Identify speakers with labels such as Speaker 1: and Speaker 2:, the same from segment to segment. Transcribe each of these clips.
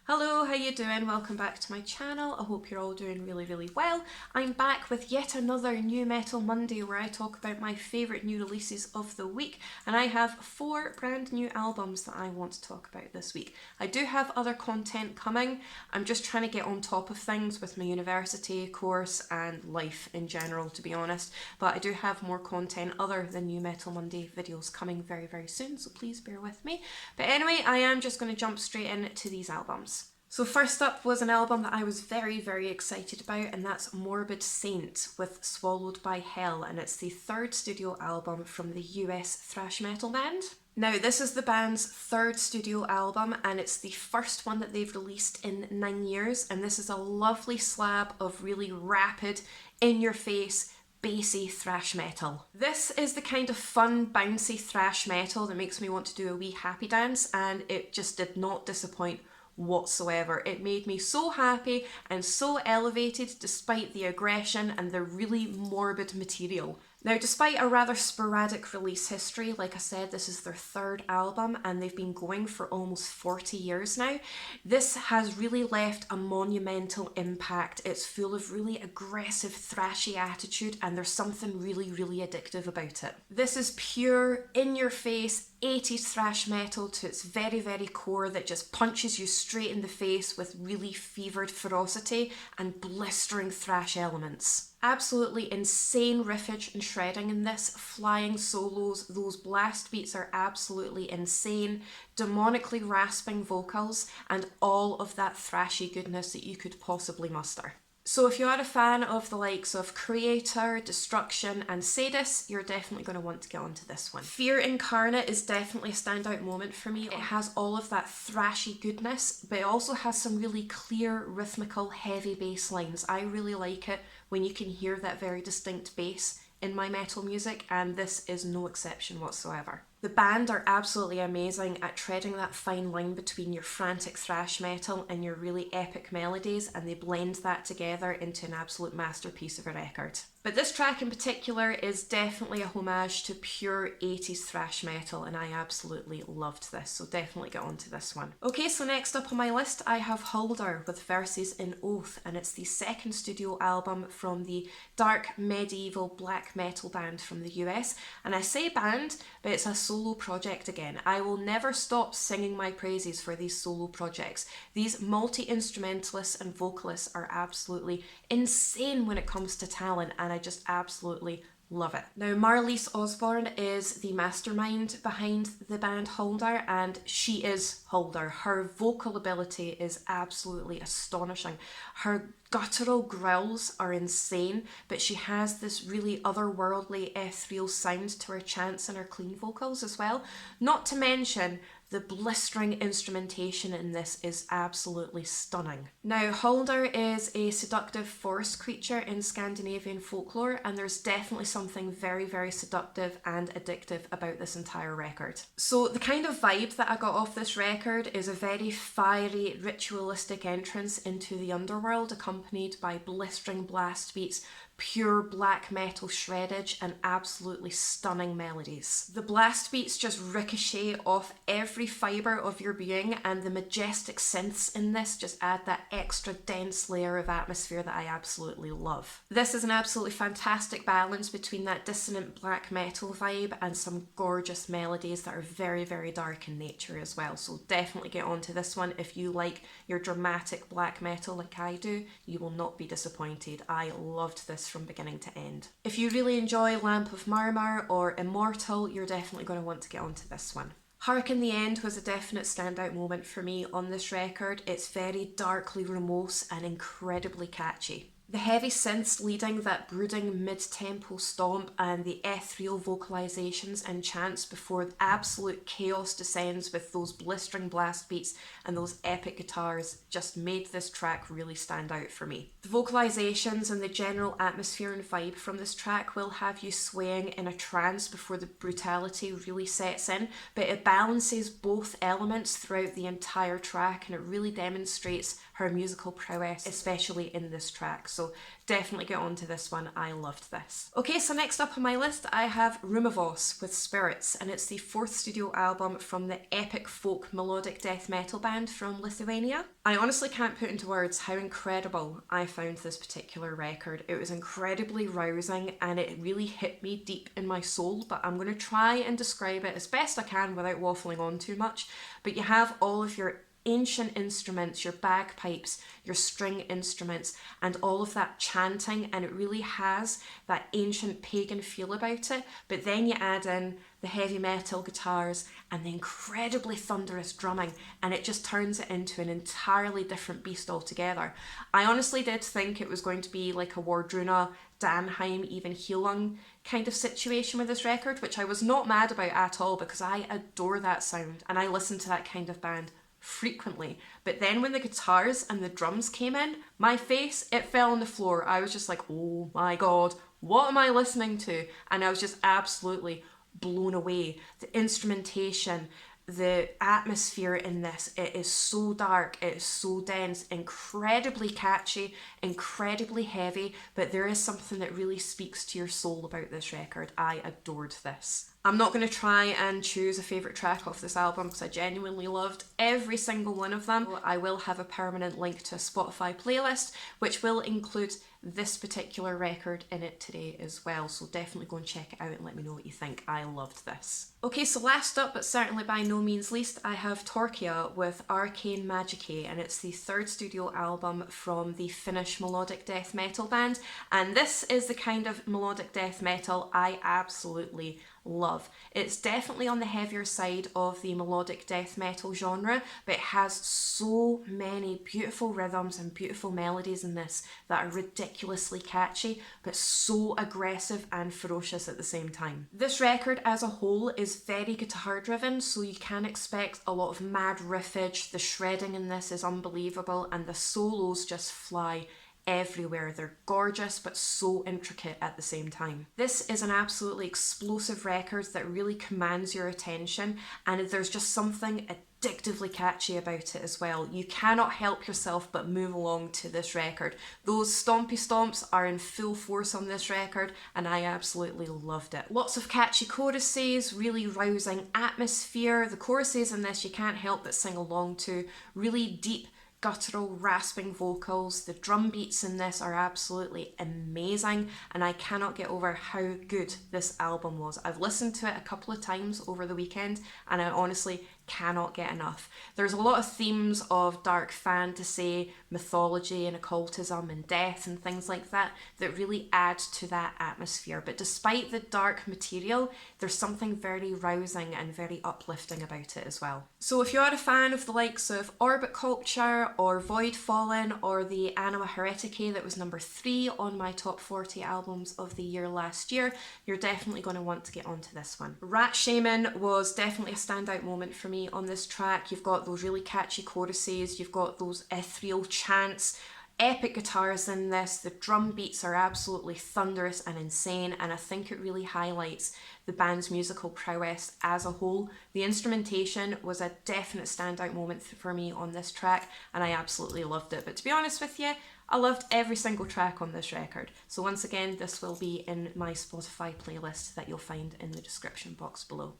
Speaker 1: Hello, how you doing? Welcome back to my channel. I hope you're all doing really well. I'm back with yet another New Metal Monday where I talk about my favourite new releases of the week, and I have 4 brand new albums that I want to talk about this week. I do have other content coming. I'm just trying to get on top of things with my university course and life in general, to be honest, but I do have more content other than New Metal Monday videos coming very soon, so please bear with me. But anyway, I am just going to jump straight into these albums. So first up was an album that I was very excited about, and that's Morbid Saint with Swallowed by Hell, and it's the 3rd studio album from the US thrash metal band. Now, this is the band's 3rd studio album, and it's the first one that they've released in 9 years, and this is a lovely slab of really rapid, in-your-face, bassy thrash metal. This is the kind of fun, bouncy thrash metal that makes me want to do a wee happy dance, and it just did not disappoint whatsoever. It made me so happy and so elevated despite the aggression and the really morbid material. Now, despite a rather sporadic release history, like I said, this is their 3rd album and they've been going for almost 40 years now. This has really left a monumental impact. It's full of really aggressive, thrashy attitude, and there's something really addictive about it. This is pure, in-your-face, 80s thrash metal to its very core that just punches you straight in the face with really fevered ferocity and blistering thrash elements. Absolutely insane riffage and shredding in this, flying solos, those blast beats are absolutely insane, demonically rasping vocals, and all of that thrashy goodness that you could possibly muster. So if you are a fan of the likes of Creator, Destruction and Sadis, you're definitely going to want to get onto this one. Fear Incarnate is definitely a standout moment for me. It has all of that thrashy goodness, but it also has some really clear, rhythmical, heavy bass lines. I really like it when you can hear that very distinct bass in my metal music, and this is no exception whatsoever. The band are absolutely amazing at treading that fine line between your frantic thrash metal and your really epic melodies, and they blend that together into an absolute masterpiece of a record. But this track in particular is definitely a homage to pure 80s thrash metal, and I absolutely loved this, so definitely get onto this one. Okay, so next up on my list I have Mulder with Verses in Oath, and it's the 2nd studio album from the dark medieval black metal band from the US. And I say band, but it's a solo project again. I will never stop singing my praises for these solo projects. These multi-instrumentalists and vocalists are absolutely insane when it comes to talent, and I just absolutely love it. Now, Marlise Osborne is the mastermind behind the band Mulder, and she is Mulder. Her vocal ability is absolutely astonishing. Her guttural growls are insane, but she has this really otherworldly, ethereal sound to her chants and her clean vocals as well. Not to mention, the blistering instrumentation in this is absolutely stunning. Now, Mulder is a seductive forest creature in Scandinavian folklore, and there's definitely something very seductive and addictive about this entire record. So the kind of vibe that I got off this record is a very fiery, ritualistic entrance into the underworld, accompanied by blistering blast beats, pure black metal shreddage, and absolutely stunning melodies. The blast beats just ricochet off every fibre of your being, and the majestic synths in this just add that extra dense layer of atmosphere that I absolutely love. This is an absolutely fantastic balance between that dissonant black metal vibe and some gorgeous melodies that are very dark in nature as well, so definitely get onto this one. If you like your dramatic black metal like I do, you will not be disappointed. I loved this from beginning to end. If you really enjoy Lamp of Marmar or Immortal, you're definitely going to want to get onto this one. Hark in the End was a definite standout moment for me on this record. It's very darkly Romuvos and incredibly catchy. The heavy synths leading that brooding mid-tempo stomp and the ethereal vocalizations and chants before absolute chaos descends with those blistering blast beats and those epic guitars just made this track really stand out for me. The vocalizations and the general atmosphere and vibe from this track will have you swaying in a trance before the brutality really sets in, but it balances both elements throughout the entire track, and it really demonstrates her musical prowess, especially in this track. So definitely get onto this one. I loved this. Okay, so next up on my list I have Romuvos with Spirits, and it's the 4th studio album from the epic folk melodic death metal band from Lithuania. I honestly can't put into words how incredible I found this particular record. It was incredibly rousing and it really hit me deep in my soul, but I'm going to try and describe it as best I can without waffling on too much. But you have all of your ancient instruments, your bagpipes, your string instruments, and all of that chanting, and it really has that ancient pagan feel about it. But then you add in the heavy metal guitars and the incredibly thunderous drumming, and it just turns it into an entirely different beast altogether. I honestly did think it was going to be like a Wardruna, Danheim, even Heilung kind of situation with this record, which I was not mad about at all because I adore that sound and I listen to that kind of band frequently. But then when the guitars and the drums came in, my face, it fell on the floor. I was just like, oh my god, what am I listening to? And I was just absolutely blown away. The instrumentation, the atmosphere in this, it is so dark, it is so dense, incredibly catchy, incredibly heavy, but there is something that really speaks to your soul about this record. I adored this. I'm not going to try and choose a favourite track off this album because I genuinely loved every single one of them. I will have a permanent link to a Spotify playlist which will include this particular record in it today as well, so definitely go and check it out and let me know what you think. I loved this. Okay, so last up, but certainly by no means least, I have Torchia with Arcane Magicae, and it's the 3rd studio album from the Finnish melodic death metal band, and this is the kind of melodic death metal I absolutely love. It's definitely on the heavier side of the melodic death metal genre, but it has so many beautiful rhythms and beautiful melodies in this that are ridiculously catchy, but so aggressive and ferocious at the same time. This record as a whole is very guitar driven, so you can expect a lot of mad riffage. The shredding in this is unbelievable and the solos just fly everywhere. They're gorgeous but so intricate at the same time. This is an absolutely explosive record that really commands your attention, and there's just something addictively catchy about it as well. You cannot help yourself but move along to this record. Those stompy stomps are in full force on this record and I absolutely loved it. Lots of catchy choruses, really rousing atmosphere. The choruses in this you can't help but sing along to. Really deep guttural rasping vocals. The drum beats in this are absolutely amazing and I cannot get over how good this album was. I've listened to it a couple of times over the weekend and I honestly cannot get enough. There's a lot of themes of dark fantasy, mythology and occultism and death and things like that that really add to that atmosphere, but despite the dark material there's something very rousing and very uplifting about it as well. So if you are a fan of the likes of Orbit Culture or Void Fallen or the Anima Hereticae that was number 3 on my top 40 albums of the year last year, you're definitely going to want to get onto this one. Rat Shaman was definitely a standout moment for me on this track. You've got those really catchy choruses, you've got those ethereal chants, epic guitars in this, the drum beats are absolutely thunderous and insane, and I think it really highlights the band's musical prowess as a whole. The instrumentation was a definite standout moment for me on this track and I absolutely loved it. But to be honest with you, I loved every single track on this record. So once again, this will be in my Spotify playlist that you'll find in the description box below.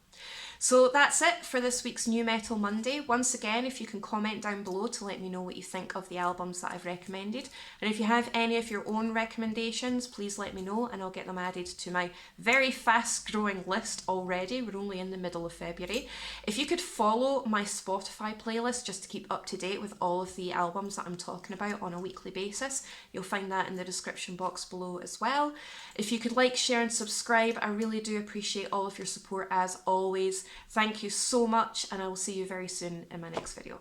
Speaker 1: So that's it for this week's New Metal Monday. Once again, if you can comment down below to let me know what you think of the albums that I've recommended. And if you have any of your own recommendations, please let me know and I'll get them added to my very fast growing list already. We're only in the middle of February. If you could follow my Spotify playlist just to keep up to date with all of the albums that I'm talking about on a weekly basis, you'll find that in the description box below as well. If you could like, share and subscribe, I really do appreciate all of your support as always. Thank you so much and I will see you very soon in my next video.